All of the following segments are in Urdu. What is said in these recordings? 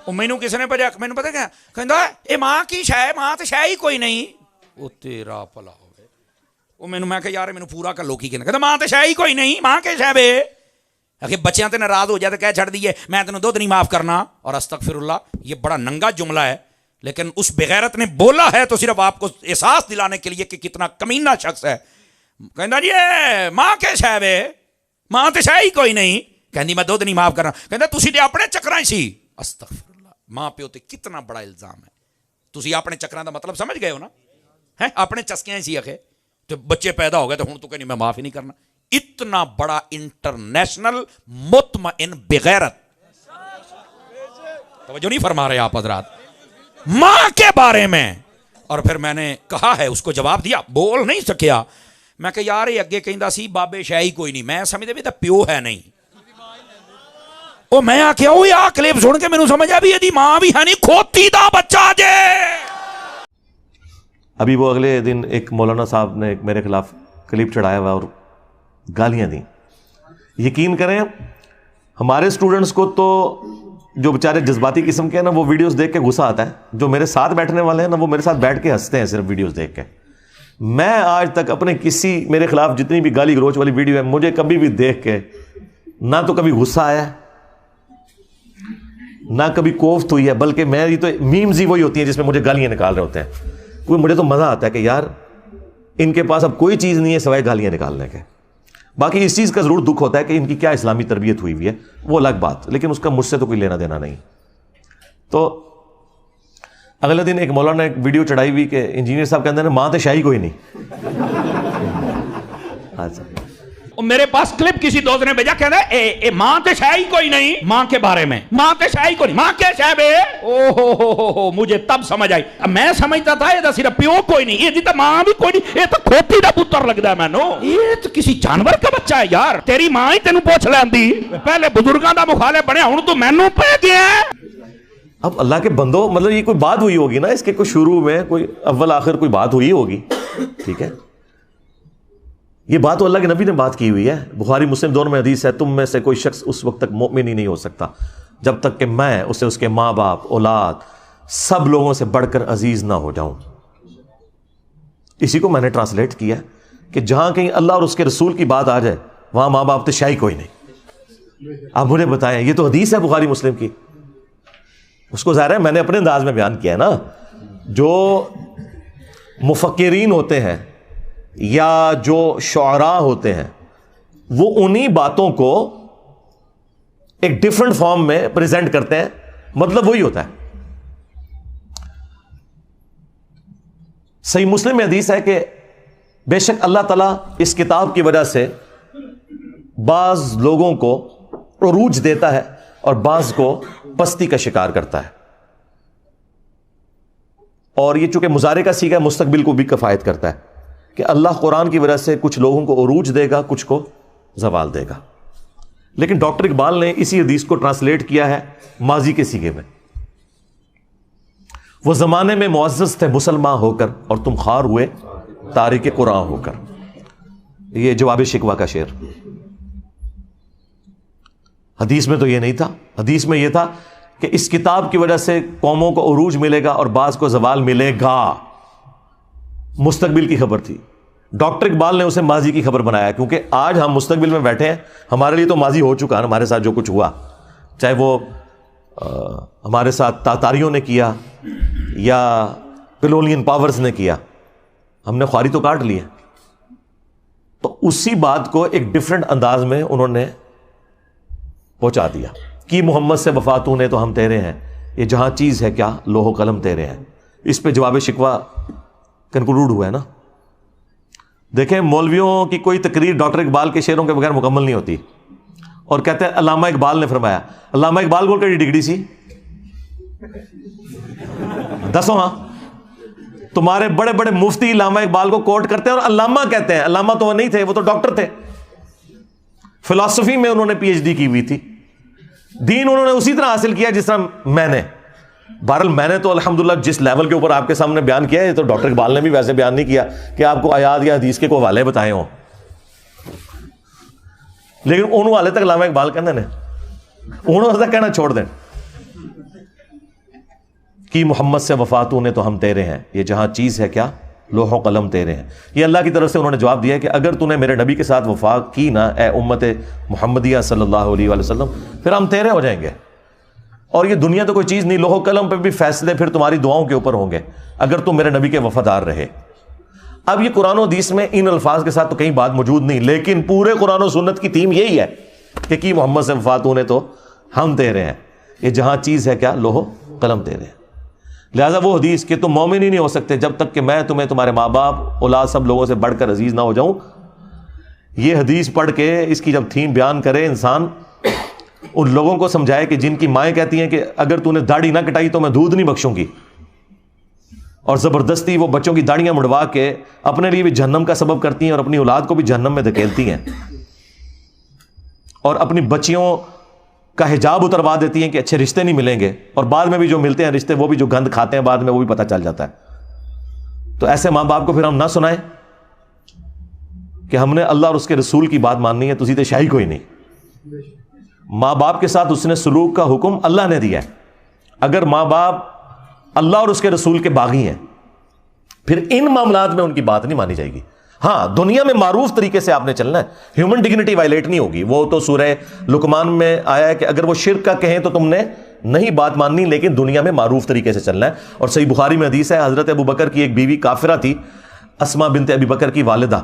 مینوں کسی نے بھجا مینوں پتہ کیا کہندا اے ماں کی شے ماں تے شے ہی کوئی نہیں او تیرا بھلا ہوے او مینوں میں کہ یار مینوں پورا کر لو کی کہنا ماں تے شے ہی کوئی نہیں ماں کے شے بے کہ بچیاں تے ناراض ہو جائے تو کہہ چھڑ دیے میں تینوں دودھ نہیں معاف کرنا اور استغفر اللہ یہ بڑا ننگا جملہ ہے لیکن اس بغیرت نے بولا ہے تو صرف آپ کو احساس دلانے کے لیے کہ کتنا کمینہ شخص ہے کہندا جی ماں کے شے بے ماں تے شے ہی کوئی نہیں کہندی میں دودھ نہیں معاف کرنا کہندا تسی تے اپنے چکراں ہی سی استغفر اللہ ماں پیو تے کتنا بڑا الزام ہے تسی اپنے چکراں دا مطلب سمجھ گئے ہو نا ہے اپنے چسکیاں ہی سی اکھے تو بچے پیدا ہو گئے تو ہن تو کہنی میں معاف ہی نہیں کرنا اتنا بڑا انٹرنیشنل مطمئن بغیرت توجہ نہیں فرما رہے آپ حضرات ماں کے بارے میں اور پھر میں نے کہا ہے اس کو جواب دیا بول نہیں سکیا میں کہ یار یہ اگے کہندا سی بابے شاہی کوئی نہیں میں سمجھدے بھی تے پیو ہے نہیں او میں آکھیا او آ کلپ سن کے مینوں سمجھ آ بھی ایدی ماں بھی ہے نہیں کھوتی دا بچہ جے ابھی وہ اگلے دن ایک مولانا صاحب نے میرے خلاف کلپ چڑھایا ہوا اور گالیاں دیں یقین کریں ہمارے اسٹوڈنٹس کو تو جو بیچارے جذباتی قسم کے ہیں نا وہ ویڈیوز دیکھ کے غصہ آتا ہے جو میرے ساتھ بیٹھنے والے ہیں نا وہ میرے ساتھ بیٹھ کے ہنستے ہیں صرف ویڈیوز دیکھ کے میں آج تک اپنے کسی میرے خلاف جتنی بھی گالی گلوچ والی ویڈیو ہے مجھے کبھی بھی دیکھ کے نہ تو کبھی غصہ آیا نہ کبھی کوفت ہوئی ہے بلکہ میری تو میمز ہی وہی ہوتی ہیں جس میں مجھے گالیاں نکال رہے ہوتے ہیں کوئی مجھے تو مزہ آتا ہے کہ یار ان کے پاس اب کوئی چیز نہیں ہے سوائے گالیاں نکالنے کے باقی اس چیز کا ضرور دکھ ہوتا ہے کہ ان کی کیا اسلامی تربیت ہوئی ہوئی ہے وہ الگ بات لیکن اس کا مجھ سے تو کوئی لینا دینا نہیں تو اگلے دن ایک مولانا نے ایک ویڈیو چڑھائی ہوئی کہ انجینئر صاحب کہتے ہیں ماں تے شاہی کوئی نہیں میرے پاس کلپ کسی دوست نے بھیجا کہنا اے ماں تے شاہی کوئی نہیں ماں کے بارے میں ماں تے شاہی کوئی نہیں ماں کے شاہ بے او ہو مجھے تب سمجھ آئی میں سمجھتا تھا یہ صرف پیو کوئی نہیں یہ تو ماں بھی کوئی نہیں یہ تو کھوتی دا پتر لگتا ہے مینوں یہ تو کسی جانور کا بچہ ہے یار تیری ماں ہی تینوں پوچھ لیندی پہلے بزرگاں دا مخالف بنیا ہن تو مینوں پہ گیا اب اللہ کے بندو مطلب یہ کوئی بات ہوئی ہوگی نا اس کے کوئی شروع میں کوئی اول آخر کوئی بات ہوئی ہوگی ٹھیک ہے یہ بات تو اللہ کے نبی نے بات کی ہوئی ہے بخاری مسلم دونوں میں حدیث ہے تم میں سے کوئی شخص اس وقت تک مومن ہی نہیں ہو سکتا جب تک کہ میں اسے اس کے ماں باپ اولاد سب لوگوں سے بڑھ کر عزیز نہ ہو جاؤں اسی کو میں نے ٹرانسلیٹ کیا کہ جہاں کہیں اللہ اور اس کے رسول کی بات آ جائے وہاں ماں باپ تو شاہی کوئی نہیں آپ مجھے بتائیں یہ تو حدیث ہے بخاری مسلم کی اس کو ظاہر ہے میں نے اپنے انداز میں بیان کیا ہے نا جو مفکرین ہوتے ہیں یا جو شعراء ہوتے ہیں وہ انہی باتوں کو ایک ڈیفرنٹ فارم میں پریزنٹ کرتے ہیں مطلب وہی ہوتا ہے صحیح مسلم میں حدیث ہے کہ بے شک اللہ تعالیٰ اس کتاب کی وجہ سے بعض لوگوں کو عروج دیتا ہے اور بعض کو پستی کا شکار کرتا ہے اور یہ چونکہ مضارع کا سیغہ مستقبل کو بھی کفایت کرتا ہے کہ اللہ قرآن کی وجہ سے کچھ لوگوں کو عروج دے گا کچھ کو زوال دے گا لیکن ڈاکٹر اقبال نے اسی حدیث کو ٹرانسلیٹ کیا ہے ماضی کے سیغے میں وہ زمانے میں معزز تھے مسلمان ہو کر اور تم خوار ہوئے تارک قرآن ہو کر یہ جواب شکوہ کا شعر حدیث میں تو یہ نہیں تھا حدیث میں یہ تھا کہ اس کتاب کی وجہ سے قوموں کو عروج ملے گا اور بعض کو زوال ملے گا مستقبل کی خبر تھی ڈاکٹر اقبال نے اسے ماضی کی خبر بنایا کیونکہ آج ہم مستقبل میں بیٹھے ہیں ہمارے لیے تو ماضی ہو چکا ہے ہمارے ساتھ جو کچھ ہوا چاہے وہ ہمارے ساتھ تاتاریوں نے کیا یا کلونین پاورز نے کیا ہم نے خواری تو کاٹ لی ہے تو اسی بات کو ایک ڈفرنٹ انداز میں انہوں نے پہنچا دیا کہ محمد سے وفاتوں نے تو ہم تیرے ہیں یہ جہاں چیز ہے کیا لوح و قلم تیرے ہیں اس پہ جواب شکوہ کنکلوڈ ہوا ہے نا دیکھیں مولویوں کی کوئی تقریر ڈاکٹر اقبال کے شعروں کے بغیر مکمل نہیں ہوتی اور کہتے ہیں علامہ اقبال نے فرمایا علامہ اقبال کو کیڑی ڈگری سی دسو ہاں تمہارے بڑے بڑے مفتی علامہ اقبال کو کوٹ کرتے ہیں اور علامہ کہتے ہیں علامہ تو وہ نہیں تھے وہ تو ڈاکٹر تھے فلسفی میں انہوں نے پی ایچ ڈی کی ہوئی تھی دین انہوں نے اسی طرح حاصل کیا جس طرح میں نے بہرحال میں نے تو الحمدللہ جس لیول کے اوپر آپ کے سامنے بیان کیا ہے تو ڈاکٹر اقبال نے بھی ویسے بیان نہیں کیا کہ آپ کو آیات یا حدیث کے کوئی حوالے بتائے ہوں لیکن ان والے تک علامہ اقبال کہنے نے انہوں تک کہنا چھوڑ دیں کی محمد سے وفا تو نے تو ہم تیرے ہیں، یہ جہاں چیز ہے کیا لوح و قلم تیرے ہیں. یہ اللہ کی طرف سے انہوں نے جواب دیا کہ اگر تو نے میرے نبی کے ساتھ وفا کی نا اے امت محمدیہ صلی اللہ علیہ وآلہ وسلم، پھر ہم تیرے ہو جائیں گے. اور یہ دنیا تو کوئی چیز نہیں، لوح و قلم پہ بھی فیصلے پھر تمہاری دعاؤں کے اوپر ہوں گے اگر تم میرے نبی کے وفادار رہے. اب یہ قرآن و حدیث میں ان الفاظ کے ساتھ تو کہیں بات موجود نہیں، لیکن پورے قرآن و سنت کی تھیم یہی ہے کہ کی محمد سے وفا تو نے تو ہم تیرے ہیں، یہ جہاں چیز ہے کیا لوح و قلم تیرے ہیں. لہٰذا وہ حدیث کہ تم مومن ہی نہیں ہو سکتے جب تک کہ میں تمہیں تمہارے ماں باپ اولاد سب لوگوں سے بڑھ کر عزیز نہ ہو جاؤں، یہ حدیث پڑھ کے اس کی جب تھیم بیان کرے انسان، ان لوگوں کو سمجھائے کہ جن کی مائیں کہتی ہیں کہ اگر تو نے داڑھی نہ کٹائی تو میں دودھ نہیں بخشوں گی، اور زبردستی وہ بچوں کی داڑیاں مڑوا کے اپنے لیے بھی جہنم کا سبب کرتی ہیں اور اپنی اولاد کو بھی جہنم میں دھکیلتی ہیں، اور اپنی بچیوں کا حجاب اتروا دیتی ہیں کہ اچھے رشتے نہیں ملیں گے، اور بعد میں بھی جو ملتے ہیں رشتے وہ بھی جو گند کھاتے ہیں بعد میں وہ بھی پتہ چل جاتا ہے. تو ایسے ماں باپ کو پھر ہم نہ سنائیں کہ ہم نے اللہ اور اس کے رسول کی بات ماننی ہے، تسی تے شاہی کوئی نہیں. ماں باپ کے ساتھ اس نے سلوک کا حکم اللہ نے دیا ہے. اگر ماں باپ اللہ اور اس کے رسول کے باغی ہیں پھر ان معاملات میں ان کی بات نہیں مانی جائے گی. ہاں دنیا میں معروف طریقے سے آپ نے چلنا ہے، ہیومن ڈگنیٹی وائلیٹ نہیں ہوگی. وہ تو سورہ لقمان میں آیا ہے کہ اگر وہ شرک کا کہیں تو تم نے نہیں بات ماننی، لیکن دنیا میں معروف طریقے سے چلنا ہے. اور صحیح بخاری میں حدیث ہے، حضرت ابو بکر کی ایک بیوی کافرہ تھی، اسماء بنت ابی بکر کی والدہ،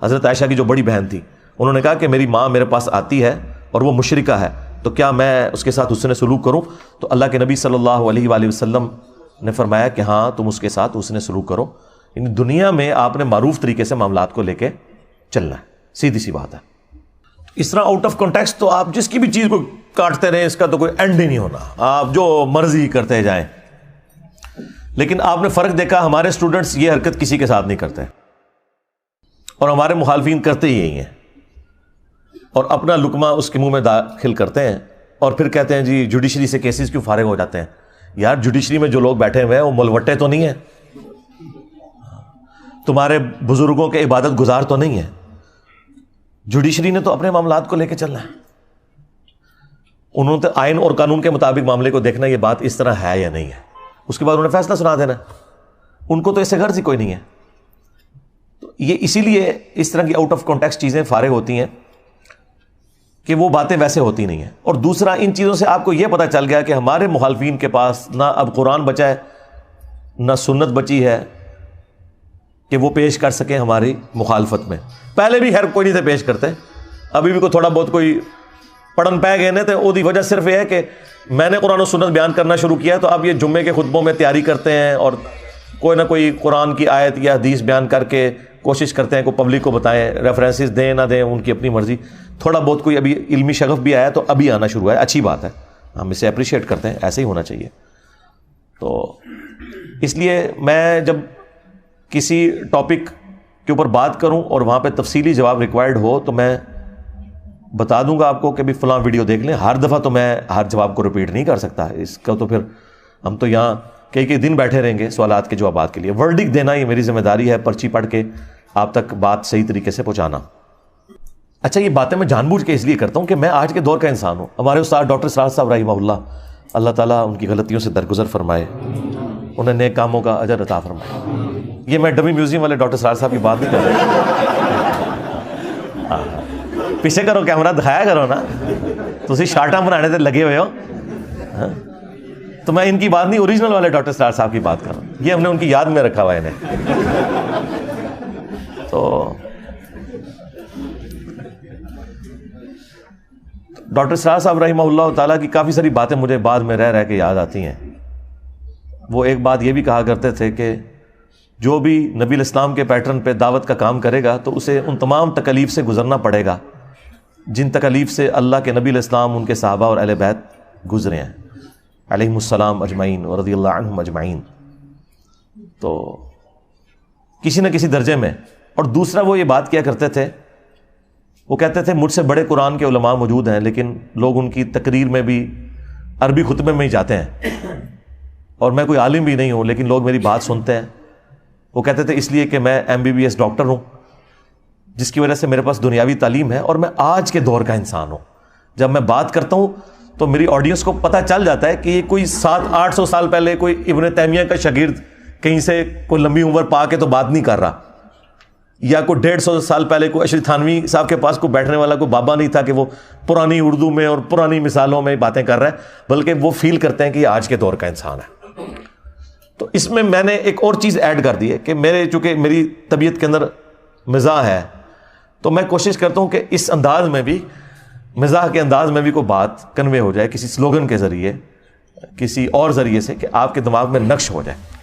حضرت عائشہ کی جو بڑی بہن تھی. انہوں نے کہا کہ میری ماں میرے پاس آتی ہے اور وہ مشرکہ ہے، تو کیا میں اس کے ساتھ حسن سلوک کروں؟ تو اللہ کے نبی صلی اللہ علیہ وآلہ وسلم نے فرمایا کہ ہاں تم اس کے ساتھ حسن سلوک کرو. یعنی دنیا میں آپ نے معروف طریقے سے معاملات کو لے کے چلنا ہے، سیدھی سی بات ہے. اس طرح آؤٹ آف کانٹیکسٹ تو آپ جس کی بھی چیز کو کاٹتے رہیں، اس کا تو کوئی اینڈ ہی نہیں ہونا، آپ جو مرضی کرتے جائیں. لیکن آپ نے فرق دیکھا، ہمارے اسٹوڈنٹس یہ حرکت کسی کے ساتھ نہیں کرتے، اور ہمارے مخالفین کرتے ہی یہی ہیں، اور اپنا لقمہ اس کے منہ میں داخل کرتے ہیں اور پھر کہتے ہیں جی جوڈیشری سے کیسز کیوں فارغ ہو جاتے ہیں. یار جوڈیشری میں جو لوگ بیٹھے ہوئے ہیں وہ ملوٹے تو نہیں ہیں، تمہارے بزرگوں کے عبادت گزار تو نہیں ہے. جوڈیشری نے تو اپنے معاملات کو لے کے چلنا ہے، انہوں نے آئین اور قانون کے مطابق معاملے کو دیکھنا یہ بات اس طرح ہے یا نہیں ہے، اس کے بعد انہوں نے فیصلہ سنا دینا. ان کو تو اس سے غرض ہی کوئی نہیں ہے. تو یہ اسی لیے اس طرح کی آؤٹ آف کانٹیکسٹ چیزیں فارغ ہوتی ہیں کہ وہ باتیں ویسے ہوتی نہیں ہیں. اور دوسرا ان چیزوں سے آپ کو یہ پتہ چل گیا کہ ہمارے مخالفین کے پاس نہ اب قرآن بچا ہے نہ سنت بچی ہے کہ وہ پیش کر سکیں ہماری مخالفت میں. پہلے بھی خیر کوئی نہیں تھے پیش کرتے، ابھی بھی کوئی تھوڑا بہت کوئی پڑھن پہ گئے تھے. وہ دی وجہ صرف یہ ہے کہ میں نے قرآن و سنت بیان کرنا شروع کیا تو اب یہ جمعے کے خطبوں میں تیاری کرتے ہیں اور کوئی نہ کوئی قرآن کی آیت یا حدیث بیان کر کے کوشش کرتے ہیں کہ پبلک کو بتائیں، ریفرنسز دیں نہ دیں ان کی اپنی مرضی. تھوڑا بہت کوئی ابھی علمی شغف بھی آیا تو ابھی آنا شروع ہے، اچھی بات ہے، ہم اسے اپریشیٹ کرتے ہیں، ایسے ہی ہونا چاہیے. تو اس لیے میں جب کسی ٹاپک کے اوپر بات کروں اور وہاں پہ تفصیلی جواب ریکوائرڈ ہو تو میں بتا دوں گا آپ کو کہ بھی فلاں ویڈیو دیکھ لیں. ہر دفعہ تو میں ہر جواب کو ریپیٹ نہیں کر سکتا، اس کا تو پھر ہم تو یہاں کئی دن بیٹھے رہیں گے سوالات کے جوابات کے لیے. ورڈک دینا یہ میری ذمہ داری ہے، پرچی پڑھ کے آپ تک بات صحیح طریقے سے پہنچانا. اچھا یہ باتیں میں جان بوجھ کے اس لیے کرتا ہوں کہ میں آج کے دور کا انسان ہوں. ہمارے استاد ڈاکٹر سراج صاحب رحمہ اللہ تعالیٰ ان کی غلطیوں سے درگزر فرمائے، انہیں نیک کاموں کا اجر عطا فرمائے. یہ میں ڈمی میوزیم والے ڈاکٹر سراج صاحب کی بات نہیں کر رہا، پیچھے کرو کیمرہ دکھایا کرو نا، تسی شارٹاں بنانے تے لگے ہوئے ہو. تو میں ان کی بات نہیں، اوریجنل والے ڈاکٹر سراج صاحب کی بات کر رہا ہوں. یہ ہم نے ان کی یاد میں رکھا ہوا ہے انہیں. تو ڈاکٹر سراج صاحب رحمہ اللہ تعالیٰ کی کافی ساری باتیں مجھے بعد میں رہ کے یاد آتی ہیں. وہ ایک بات یہ بھی کہا کرتے تھے کہ جو بھی نبی الاسلام کے پیٹرن پہ دعوت کا کام کرے گا تو اسے ان تمام تکالیف سے گزرنا پڑے گا جن تکالیف سے اللہ کے نبی الاسلام، ان کے صحابہ اور اہل بیت گزرے ہیں علیہم السلام اجمعین و رضی اللہ عنہم اجمعین. تو کسی نہ کسی درجے میں. اور دوسرا وہ یہ بات کیا کرتے تھے، وہ کہتے تھے مجھ سے بڑے قرآن کے علماء موجود ہیں لیکن لوگ ان کی تقریر میں بھی عربی خطبے میں ہی جاتے ہیں، اور میں کوئی عالم بھی نہیں ہوں لیکن لوگ میری بات سنتے ہیں. وہ کہتے تھے اس لیے کہ میں MBBS ڈاکٹر ہوں، جس کی وجہ سے میرے پاس دنیاوی تعلیم ہے، اور میں آج کے دور کا انسان ہوں. جب میں بات کرتا ہوں تو میری آڈینس کو پتہ چل جاتا ہے کہ یہ کوئی 700-800 سال پہلے کوئی ابن تیمیہ کا شاگرد کہیں سے کوئی لمبی عمر پا کے تو بات نہیں کر رہا، یا کوئی 150 سال پہلے کوئی اشرف تھانوی صاحب کے پاس کوئی بیٹھنے والا کوئی بابا نہیں تھا کہ وہ پرانی اردو میں اور پرانی مثالوں میں باتیں کر رہا ہے، بلکہ وہ فیل کرتے ہیں کہ یہ آج کے دور کا انسان ہے۔ تو اس میں نے ایک اور چیز ایڈ کر دی ہے کہ چونکہ میری طبیعت کے اندر مزاح ہے، تو میں کوشش کرتا ہوں کہ اس انداز میں بھی، مزاح کے انداز میں بھی کوئی بات کنوے ہو جائے کسی سلوگن کے ذریعے، کسی اور ذریعے سے، کہ آپ کے دماغ میں نقش ہو جائے۔